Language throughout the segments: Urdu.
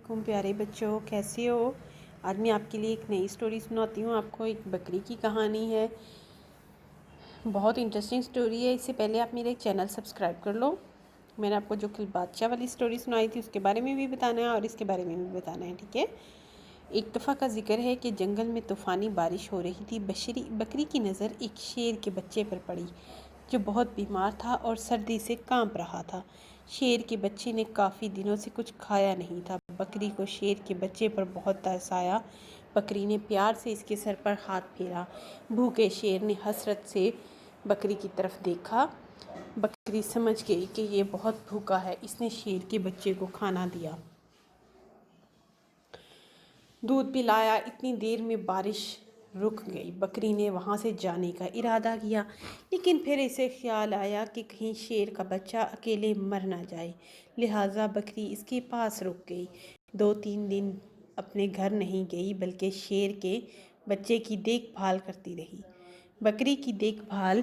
علیکم پیارے بچوں، کیسے ہو؟ آج میں آپ کے لیے ایک نئی سٹوری سناتی ہوں۔ آپ کو ایک بکری کی کہانی ہے، بہت انٹرسٹنگ سٹوری ہے۔ اس سے پہلے آپ میرے ایک چینل سبسکرائب کر لو۔ میں نے آپ کو جو کل بادشاہ والی سٹوری سنائی تھی اس کے بارے میں بھی بتانا ہے اور اس کے بارے میں بھی بتانا ہے، ٹھیک ہے؟ ایک دفعہ کا ذکر ہے کہ جنگل میں طوفانی بارش ہو رہی تھی۔ بکری کی نظر ایک شیر کے بچے پر پڑی جو بہت بیمار تھا اور سردی سے کانپ رہا تھا۔ شیر کے بچے نے کافی دنوں سے کچھ کھایا نہیں تھا۔ بکری کو شیر کے بچے پر بہت ترس آیا۔ بکری نے پیار سے اس کے سر پر ہاتھ پھیرا۔ بھوکے شیر نے حسرت سے بکری کی طرف دیکھا۔ بکری سمجھ گئی کہ یہ بہت بھوکا ہے، اس نے شیر کے بچے کو کھانا دیا، دودھ پلایا۔ اتنی دیر میں بارش رک گئی۔ بکری نے وہاں سے جانے کا ارادہ کیا، لیکن پھر اسے خیال آیا کہ کہیں شیر کا بچہ اکیلے مر نہ جائے، لہٰذا بکری اس کے پاس رک گئی۔ 2-3 دن اپنے گھر نہیں گئی بلکہ شیر کے بچے کی دیکھ بھال کرتی رہی۔ بکری کی دیکھ بھال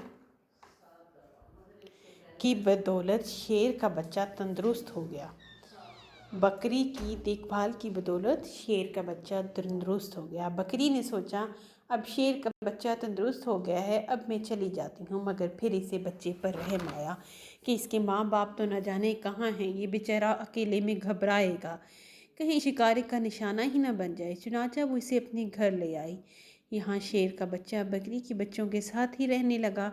کی بدولت شیر کا بچہ تندرست ہو گیا۔ بکری کی دیکھ بھال کی بدولت شیر کا بچہ تندرست ہو گیا۔ بکری نے سوچا، اب شیر کا بچہ تندرست ہو گیا ہے، اب میں چلی جاتی ہوں۔ مگر پھر اسے بچے پر رحم آیا کہ اس کے ماں باپ تو نہ جانے کہاں ہیں، یہ بیچارہ اکیلے میں گھبرائے گا، کہیں شکاری کا نشانہ ہی نہ بن جائے۔ چنانچہ وہ اسے اپنے گھر لے آئی۔ یہاں شیر کا بچہ بکری کے بچوں کے ساتھ ہی رہنے لگا۔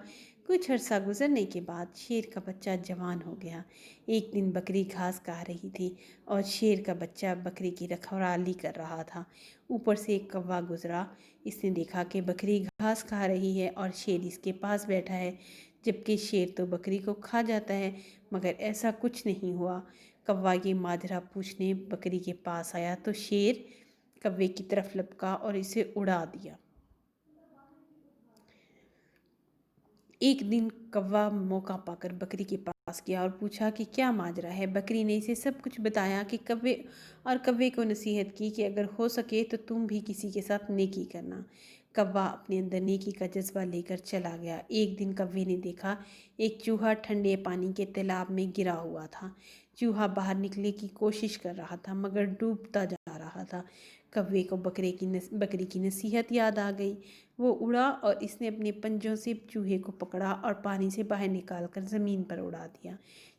کچھ عرصہ گزرنے کے بعد شیر کا بچہ جوان ہو گیا۔ ایک دن بکری گھاس کھا رہی تھی اور شیر کا بچہ بکری کی رکھوالی کر رہا تھا۔ اوپر سے ایک کوا گزرا۔ اس نے دیکھا کہ بکری گھاس کھا رہی ہے اور شیر اس کے پاس بیٹھا ہے، جبکہ شیر تو بکری کو کھا جاتا ہے، مگر ایسا کچھ نہیں ہوا۔ کوا یہ ماجرا پوچھنے بکری کے پاس آیا تو شیر کوے کی طرف لپکا اور اسے اڑا دیا۔ ایک دن کوا موقع پا کر بکری کے پاس گیا اور پوچھا کہ کیا ماجرا ہے۔ بکری نے اسے سب کچھ بتایا کہ کوے کو نصیحت کی کہ اگر ہو سکے تو تم بھی کسی کے ساتھ نیکی کرنا۔ کوا اپنے اندر نیکی کا جذبہ لے کر چلا گیا۔ ایک دن کوے نے دیکھا ایک چوہا ٹھنڈے پانی کے تالاب میں گرا ہوا تھا۔ چوہا باہر نکلنے کی کوشش کر رہا تھا مگر ڈوبتا جا رہا تھا۔ کوے کو بکری کی نصیحت یاد آ گئی۔ وہ اڑا اور اس نے اپنے پنجوں سے چوہے کو پکڑا اور پانی سے باہر نکال کر زمین پر اڑا دیا۔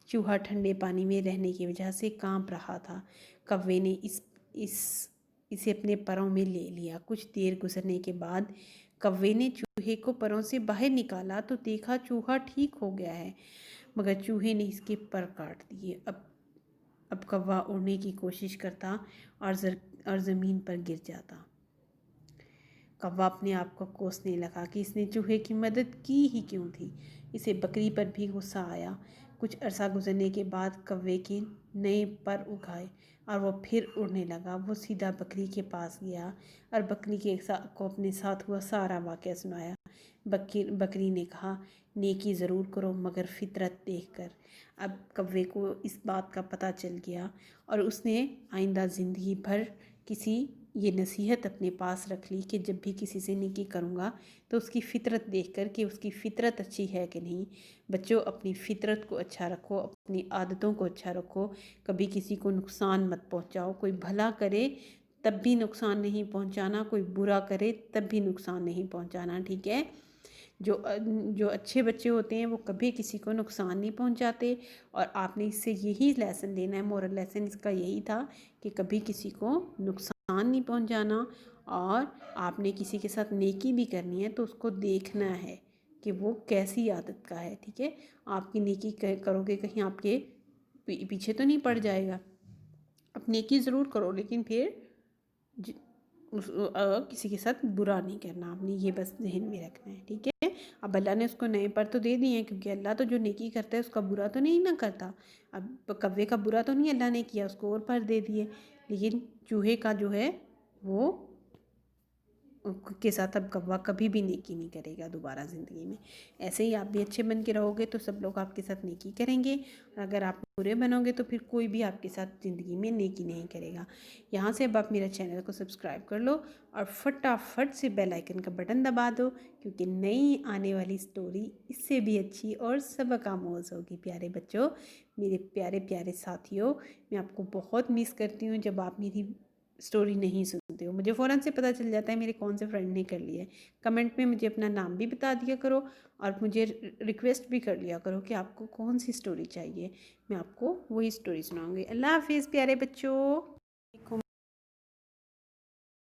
چوہا ٹھنڈے پانی میں رہنے کی وجہ سے کانپ رہا تھا۔ کوے نے اسے اپنے پروں میں لے لیا۔ کچھ دیر گزرنے کے بعد کوے نے چوہے کو پروں سے باہر نکالا تو دیکھا چوہا ٹھیک ہو گیا ہے، مگر چوہے نے اس کے پر کاٹ دیے۔ اب کوا اڑنے کی کوشش کرتا اور زمین پر گر جاتا۔ کوا اپنے آپ کو کوسنے لگا کہ اس نے چوہے کی مدد کی ہی کیوں تھی۔ اسے بکری پر بھی غصہ آیا۔ کچھ عرصہ گزرنے کے بعد کوے کے نئے پر اگ آئے اور وہ پھر اڑنے لگا۔ وہ سیدھا بکری کے پاس گیا اور بکری کو اپنے ساتھ ہوا سارا واقعہ سنایا۔ بکری نے کہا، نیکی ضرور کرو مگر فطرت دیکھ کر۔ اب کوے کو اس بات کا پتہ چل گیا اور اس نے آئندہ زندگی بھر یہ نصیحت اپنے پاس رکھ لی کہ جب بھی کسی سے نیکی کروں گا تو اس کی فطرت دیکھ کر کہ اس کی فطرت اچھی ہے کہ نہیں۔ بچوں، اپنی فطرت کو اچھا رکھو، اپنی عادتوں کو اچھا رکھو، کبھی کسی کو نقصان مت پہنچاؤ۔ کوئی بھلا کرے تب بھی نقصان نہیں پہنچانا، کوئی برا کرے تب بھی نقصان نہیں پہنچانا، ٹھیک ہے؟ جو اچھے بچے ہوتے ہیں وہ کبھی کسی کو نقصان نہیں پہنچاتے، اور آپ نے اس سے یہی لیسن لینا ہے۔ مورل لیسن اس کا یہی تھا کہ کبھی کسی کو نقصان نہیں پہنچانا، اور آپ نے کسی کے ساتھ نیکی بھی کرنی ہے تو اس کو دیکھنا ہے کہ وہ کیسی عادت کا ہے، ٹھیک ہے؟ آپ کی نیکی کرو گے کہیں آپ کے پیچھے تو نہیں پڑ جائے گا۔ آپ نیکی ضرور کرو لیکن پھر کسی کے ساتھ برا نہیں کرنا، آپ نے یہ بس ذہن میں رکھنا ہے، ٹھیک ہے؟ اب اللہ نے اس کو نئے پر تو دے دیے ہیں، کیونکہ اللہ تو جو نیکی کرتا ہے اس کا برا تو نہیں نہ کرتا۔ اب کوے کا برا تو نہیں اللہ نے کیا، اس کو اور پر دے دیے، لیکن چوہے کا جو ہے وہ کے ساتھ اب کوا کبھی بھی نیکی نہیں کرے گا دوبارہ زندگی میں۔ ایسے ہی آپ بھی اچھے بن کے رہو گے تو سب لوگ آپ کے ساتھ نیکی کریں گے، اور اگر آپ برے بنو گے تو پھر کوئی بھی آپ کے ساتھ زندگی میں نیکی نہیں کرے گا۔ یہاں سے اب آپ میرا چینل کو سبسکرائب کر لو اور فٹافٹ سے بیل آئیکن کا بٹن دبا دو، کیونکہ نئی آنے والی سٹوری اس سے بھی اچھی اور سبق آموز ہوگی۔ پیارے بچوں، میرے پیارے پیارے ساتھیوں، میں آپ کو بہت مس کرتی ہوں جب آپ میری اسٹوری نہیں سنتے ہو. مجھے فوراً سے پتہ چل جاتا ہے میرے کون سے فرینڈ نے کر لیا ہے. کمنٹ میں مجھے اپنا نام بھی بتا دیا کرو اور مجھے ریکویسٹ بھی کر لیا کرو کہ آپ کو کون سی اسٹوری چاہیے. میں آپ کو وہی اسٹوری سناؤں گی. اللہ حافظ پیارے بچوں.